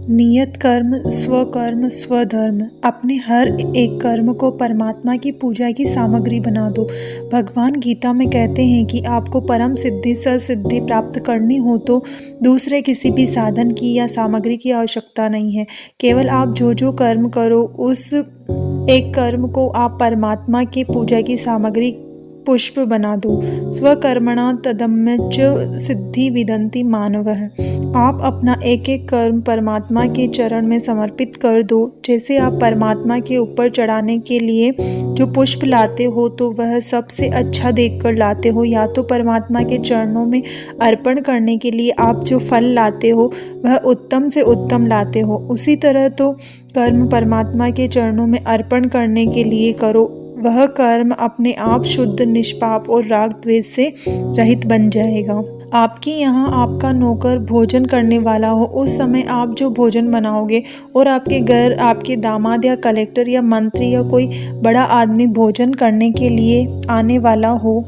नियत कर्म, स्वकर्म, स्वधर्म। अपने हर एक कर्म को परमात्मा की पूजा की सामग्री बना दो। भगवान गीता में कहते हैं कि आपको परम सिद्धि ससिद्धि प्राप्त करनी हो तो दूसरे किसी भी साधन की या सामग्री की आवश्यकता नहीं है। केवल आप जो जो कर्म करो उस एक कर्म को आप परमात्मा की पूजा की सामग्री पुष्प बना दो। स्वकर्मणा तदम्यच सिद्धि विदन्ति मानवः। आप अपना एक एक कर्म परमात्मा के चरण में समर्पित कर दो। जैसे आप परमात्मा के ऊपर चढ़ाने के लिए जो पुष्प लाते हो तो वह सबसे अच्छा देखकर लाते हो, या तो परमात्मा के चरणों में अर्पण करने के लिए आप जो फल लाते हो वह उत्तम से उत्तम लाते हो। उसी तरह तो कर्म परमात्मा के चरणों में अर्पण करने के लिए करो। वह कर्म अपने आप शुद्ध, निष्पाप और राग द्वेष से रहित बन जाएगा। आपके यहाँ आपका नौकर भोजन करने वाला हो, उस समय आप जो भोजन बनाओगे और आपके घर आपके दामाद या कलेक्टर या मंत्री या कोई बड़ा आदमी भोजन करने के लिए आने वाला हो,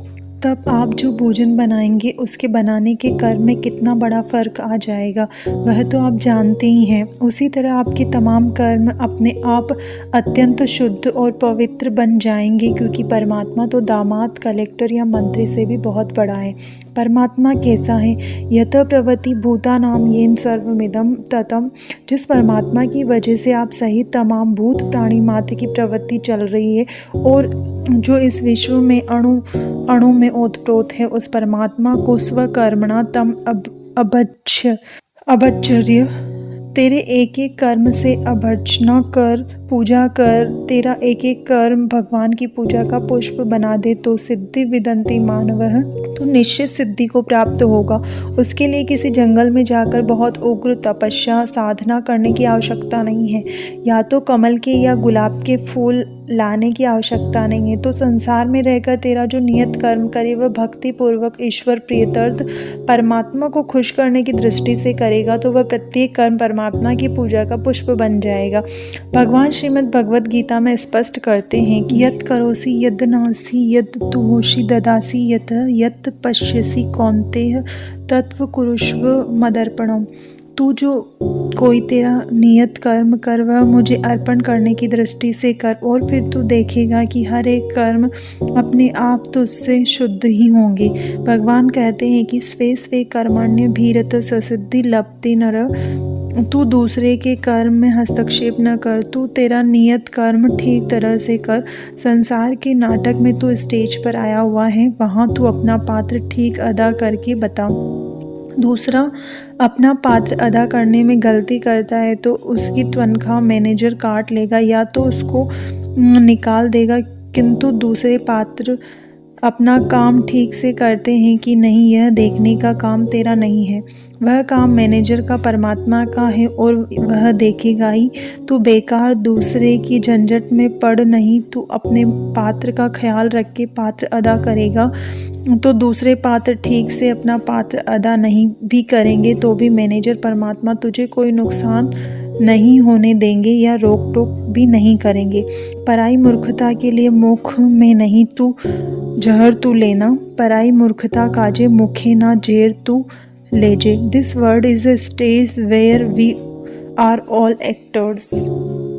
तब आप जो भोजन बनाएंगे उसके बनाने के कर्म में कितना बड़ा फर्क आ जाएगा वह तो आप जानते ही हैं। उसी तरह आपके तमाम कर्म अपने आप अत्यंत शुद्ध और पवित्र बन जाएंगे, क्योंकि परमात्मा तो दामाद, कलेक्टर या मंत्री से भी बहुत बड़ा है। परमात्मा कैसा है? यत प्रवृत्ति भूतानाम येन सर्वमिदं ततम्। जिस परमात्मा की वजह से आप सहित तमाम भूत प्राणी मात्र की प्रवृत्ति चल रही है और जो इस विश्व में अणु अणु में ओतप्रोत है, उस परमात्मा को स्वकर्मणा तम अभज्य। तेरे एक एक कर्म से अभर्जना कर, पूजा कर। तेरा एक एक कर्म भगवान की पूजा का पुष्प बना दे तो सिद्धि विदन्ति मानवः, तो निश्चित सिद्धि को प्राप्त होगा। उसके लिए किसी जंगल में जाकर बहुत उग्र तपस्या साधना करने की आवश्यकता नहीं है, या तो कमल के या गुलाब के फूल लाने की आवश्यकता नहीं है। तो संसार में रहकर तेरा जो नियत कर्म करे वह भक्ति पूर्वक ईश्वर प्रियतर्थ परमात्मा को खुश करने की दृष्टि से करेगा तो वह प्रत्येक कर्म परमात्मा की पूजा का पुष्प बन जाएगा। भगवान श्रीमद् भगवद गीता में स्पष्ट करते हैं कि यत् करोसि यद् नासि यद् तुहोसि ददासि यत् पश्यसि कौन्तेय तत्व कुरुष्व मदर्पणम्। तू जो कोई तेरा नियत कर्म कर वह मुझे अर्पण करने की दृष्टि से कर, और फिर तू देखेगा कि हर एक कर्म अपने आप तुझसे शुद्ध ही होंगे। भगवान कहते हैं कि स्वे स्वे कर्मण्य भीरत ससिद्धि लभते नर। तू दूसरे के कर्म में हस्तक्षेप न कर, तू तेरा नियत कर्म ठीक तरह से कर। संसार के नाटक में तू स्टेज पर आया हुआ है, वहाँ तू अपना पात्र ठीक अदा करके बता। दूसरा अपना पात्र अदा करने में गलती करता है तो उसकी तनख्वाह मैनेजर काट लेगा या तो उसको निकाल देगा, किंतु दूसरे पात्र अपना काम ठीक से करते हैं कि नहीं यह देखने का काम तेरा नहीं है। वह काम मैनेजर का, परमात्मा का है और वह देखेगा ही। तू बेकार दूसरे की झंझट में पड़ नहीं, तू अपने पात्र का ख्याल रख के पात्र अदा करेगा तो दूसरे पात्र ठीक से अपना पात्र अदा नहीं भी करेंगे तो भी मैनेजर परमात्मा तुझे कोई नुकसान नहीं होने देंगे या रोक टोक भी नहीं करेंगे। पराई मूर्खता के लिए मुख में नहीं तू जहर तू लेना, पराई मूर्खता काजे मुखे ना जेर तू लेजे। This world is a stage where we are all actors.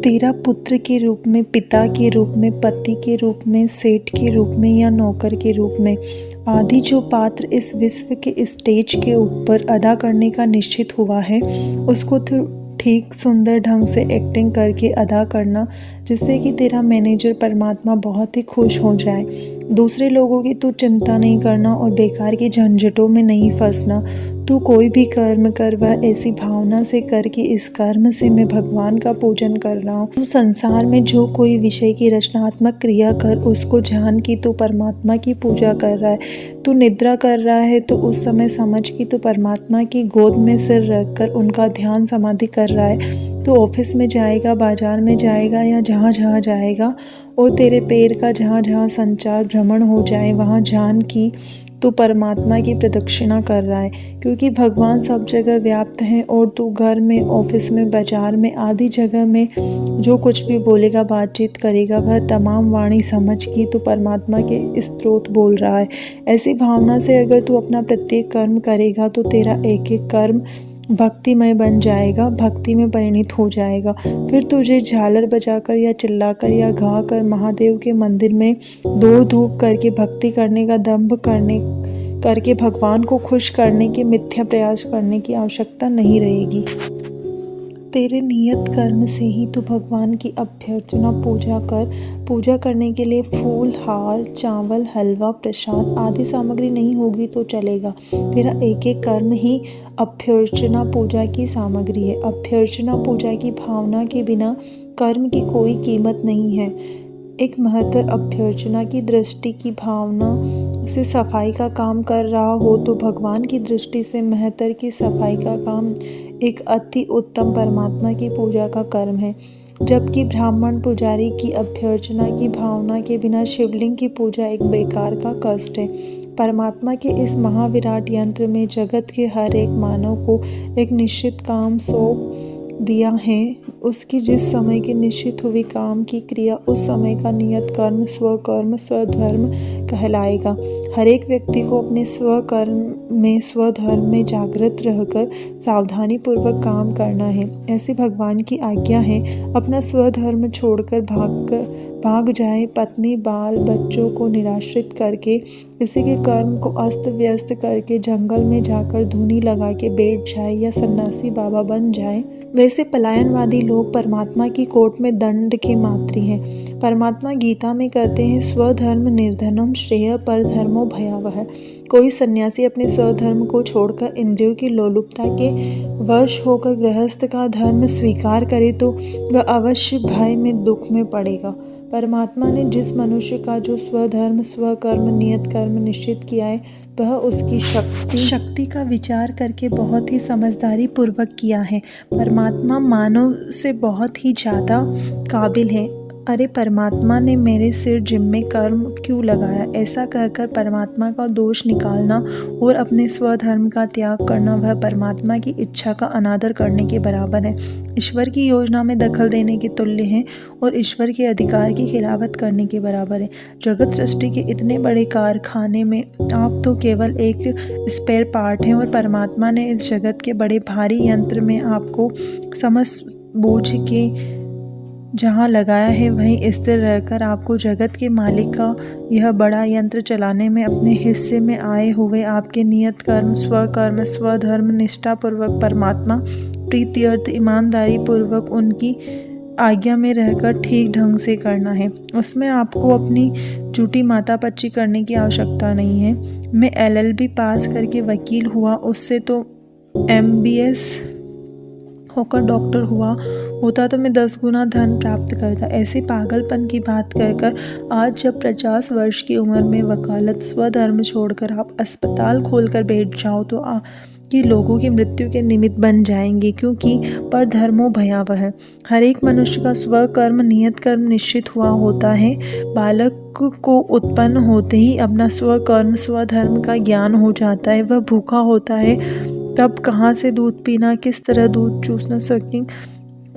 तेरा पुत्र के रूप में, पिता के रूप में, पति के रूप में, सेठ के रूप में या नौकर के रूप में, आदि जो पात्र इस विश्व के स्टेज के ऊपर अदा करने का निश्चित हुआ है उसको तो ठीक सुंदर ढंग से एक्टिंग करके अदा करना, जिससे कि तेरा मैनेजर परमात्मा बहुत ही खुश हो जाए। दूसरे लोगों की तू चिंता नहीं करना और बेकार की झंझटों में नहीं फंसना। तू कोई भी कर्म कर वह ऐसी भावना से कर कि इस कर्म से मैं भगवान का पूजन कर रहा हूँ। तू संसार में जो कोई विषय की रचनात्मक क्रिया कर उसको जान कि तू परमात्मा की पूजा कर रहा है। तू निद्रा कर रहा है तो उस समय समझ कि तू परमात्मा की गोद में सिर रखकर उनका ध्यान समाधि कर रहा है। तू ऑफिस में जाएगा, बाजार में जाएगा या जहाँ जहाँ जाएगा और तेरे पैर का जहाँ जहाँ संचार भ्रमण हो जाए वहाँ जान कि तू परमात्मा की प्रदक्षिणा कर रहा है, क्योंकि भगवान सब जगह व्याप्त हैं और तू घर में, ऑफिस में, बाजार में आदि जगह में जो कुछ भी बोलेगा, बातचीत करेगा वह तमाम वाणी समझ कि तू परमात्मा के स्त्रोत बोल रहा है। ऐसी भावना से अगर तू अपना प्रत्येक कर्म करेगा तो तेरा एक एक कर्म भक्तिमय बन जाएगा, भक्ति में परिणित हो जाएगा। फिर तुझे झालर बजाकर या चिल्लाकर या गा कर महादेव के मंदिर में दौड़ धूप करके भक्ति करने का दंभ करके भगवान को खुश करने के मिथ्या प्रयास करने की आवश्यकता नहीं रहेगी। तेरे नियत कर्म से ही तू भगवान की अभ्यर्चना पूजा करने के लिए फूल, हार, चावल, हलवा, प्रसाद आदि सामग्री नहीं होगी तो चलेगा। तेरा एक एक कर्म ही अभ्यर्चना पूजा की सामग्री है। अभ्यर्चना पूजा की भावना के बिना कर्म की कोई कीमत नहीं है। एक महत्तर अभ्यर्चना की दृष्टि की भावना से सफाई का काम कर रहा हो तो भगवान की दृष्टि से महत्तर की सफाई का काम एक अति उत्तम परमात्मा की पूजा का कर्म है। जबकि ब्राह्मण पुजारी की अभ्यर्चना की भावना के बिना शिवलिंग की पूजा एक बेकार का कष्ट है। परमात्मा के इस महाविराट यंत्र में जगत के हर एक मानव को एक निश्चित काम सौंप दिया है। उसकी जिस समय की निश्चित हुई काम की क्रिया उस समय का नियत कर्म स्वधर्म कहलाएगा। हर एक व्यक्ति को अपने स्वधर्म में जागृत रहकर सावधानी पूर्वक काम करना है। ऐसी भगवान की आज्ञा है। अपना स्वधर्म छोड़कर भाग जाए, पत्नी बाल बच्चों को निराश्रित करके, किसी के कर्म को अस्त व्यस्त करके जंगल में जाकर धूनी लगा के बैठ जाए या सन्यासी बाबा बन जाए। वैसे पलायनवादी लोग परमात्मा की कोर्ट में दंड के मात्री हैं। परमात्मा गीता में कहते हैं, स्वधर्म निर्धनम श्रेय पर धर्मो भयावह। कोई सन्यासी अपने स्वधर्म को छोड़कर इंद्रियों की लोलुपता के वश होकर गृहस्थ का धर्म स्वीकार करे तो वह अवश्य भय में दुख में पड़ेगा। परमात्मा ने जिस मनुष्य का जो स्वधर्म स्वकर्म नियत कर्म निश्चित किया है वह उसकी शक्ति का विचार करके बहुत ही समझदारी पूर्वक किया है। परमात्मा मानव से बहुत ही ज़्यादा काबिल है। अरे परमात्मा ने मेरे सिर जिम्मे कर्म क्यों लगाया, ऐसा कहकर परमात्मा का दोष निकालना और अपने स्वधर्म का त्याग करना वह परमात्मा की इच्छा का अनादर करने के बराबर है। ईश्वर की योजना में दखल देने के तुल्य है और ईश्वर के अधिकार की खिलाफत करने के बराबर है। जगत सृष्टि के इतने बड़े कारखाने में आप तो केवल एक स्पेयर पार्ट हैं और परमात्मा ने इस जगत के बड़े भारी यंत्र में आपको समझ बूझ के जहाँ लगाया है वहीं स्थिर रहकर आपको जगत के मालिक का यह बड़ा यंत्र चलाने में अपने हिस्से में आए हुए आपके नियत कर्म स्वधर्म निष्ठापूर्वक परमात्मा प्रीत्यर्थ ईमानदारी पूर्वक उनकी आज्ञा में रहकर ठीक ढंग से करना है। उसमें आपको अपनी झूठी मातापच्ची करने की आवश्यकता नहीं है। मैं LLB पास करके वकील हुआ, उससे तो MBS होकर डॉक्टर होता तो मैं 10 गुना धन प्राप्त करता। ऐसे पागलपन की बात कहकर आज जब 50 वर्ष की उम्र में वकालत स्वधर्म छोड़कर आप अस्पताल खोलकर बैठ जाओ तो कि लोगों की मृत्यु के निमित्त बन जाएंगे, क्योंकि पर धर्मो भयावह है। हर एक मनुष्य का स्वकर्म नियत कर्म निश्चित हुआ होता है। बालक को उत्पन्न होते ही अपना स्वकर्म स्वधर्म का ज्ञान हो जाता है। वह भूखा होता है तब कहाँ से दूध पीना, किस तरह दूध चूसना सकें,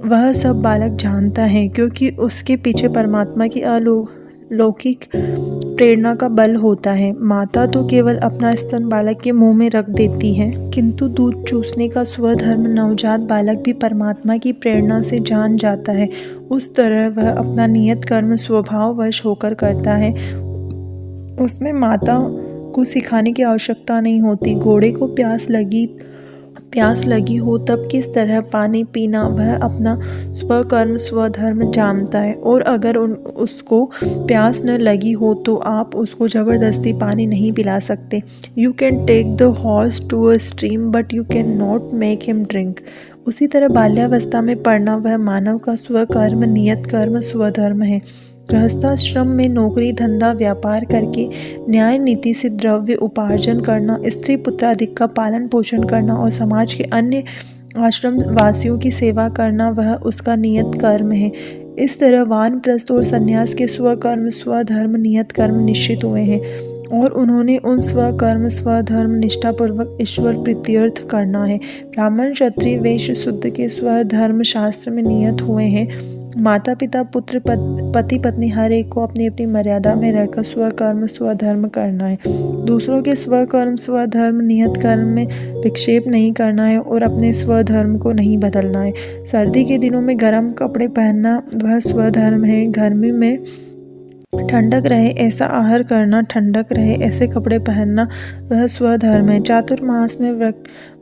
वह सब बालक जानता है, क्योंकि उसके पीछे परमात्मा की अलौकिक प्रेरणा का बल होता है। माता तो केवल अपना स्तन बालक के मुंह में रख देती है, किंतु दूध चूसने का स्वधर्म नवजात बालक भी परमात्मा की प्रेरणा से जान जाता है। उस तरह वह अपना नियत कर्म स्वभाववश होकर करता है। उसमें माता को सिखाने की आवश्यकता नहीं होती। घोड़े को प्यास लगी हो तब किस तरह पानी पीना वह अपना स्वकर्म स्वधर्म जानता है, और अगर उसको प्यास न लगी हो तो आप उसको ज़बरदस्ती पानी नहीं पिला सकते। You can take the horse to a stream but you can not make him drink. उसी तरह बाल्यावस्था में पढ़ना वह मानव का स्वकर्म नियत कर्म स्वधर्म है। गृहस्थाश्रम में नौकरी धंधा व्यापार करके न्याय नीति से द्रव्य उपार्जन करना, स्त्री पुत्रादिक का पालन पोषण करना और समाज के अन्य आश्रम वासियों की सेवा करना वह उसका नियत कर्म है। इस तरह वानप्रस्थ और संन्यास के स्वकर्म स्वधर्म नियत कर्म निश्चित हुए हैं और उन्होंने उन स्वकर्म स्वधर्म निष्ठापूर्वक ईश्वर प्रीत्यर्थ करना है। ब्राह्मण क्षत्रिय वैश्य शुद्ध के स्वधर्म शास्त्र में नियत हुए हैं। माता पिता पुत्र पति पत्नी हर एक को अपनी अपनी मर्यादा में रहकर स्वकर्म स्वधर्म करना है। दूसरों के स्वकर्म स्वधर्म नियत कर्म में विक्षेप नहीं करना है और अपने स्वधर्म को नहीं बदलना है। सर्दी के दिनों में गर्म कपड़े पहनना वह स्वधर्म है। गर्मी में ठंडक रहे ऐसा आहार करना, ठंडक रहे ऐसे कपड़े पहनना वह स्वधर्म है। चातुर्मास में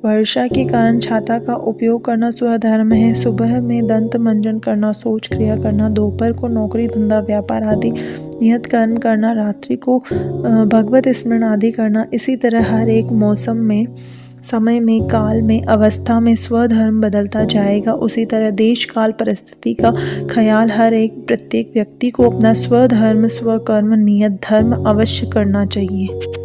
वर्षा के कारण छाता का उपयोग करना स्वधर्म है। सुबह में दंत मंजन करना, शौच क्रिया करना, दोपहर को नौकरी धंधा व्यापार आदि नियत कर्म करना, रात्रि को भगवत स्मरण आदि करना। इसी तरह हर एक मौसम में, समय में, काल में, अवस्था में स्वधर्म बदलता जाएगा। उसी तरह देश काल परिस्थिति का ख्याल हर एक प्रत्येक व्यक्ति को अपना स्वधर्म स्वकर्म नियत धर्म अवश्य करना चाहिए।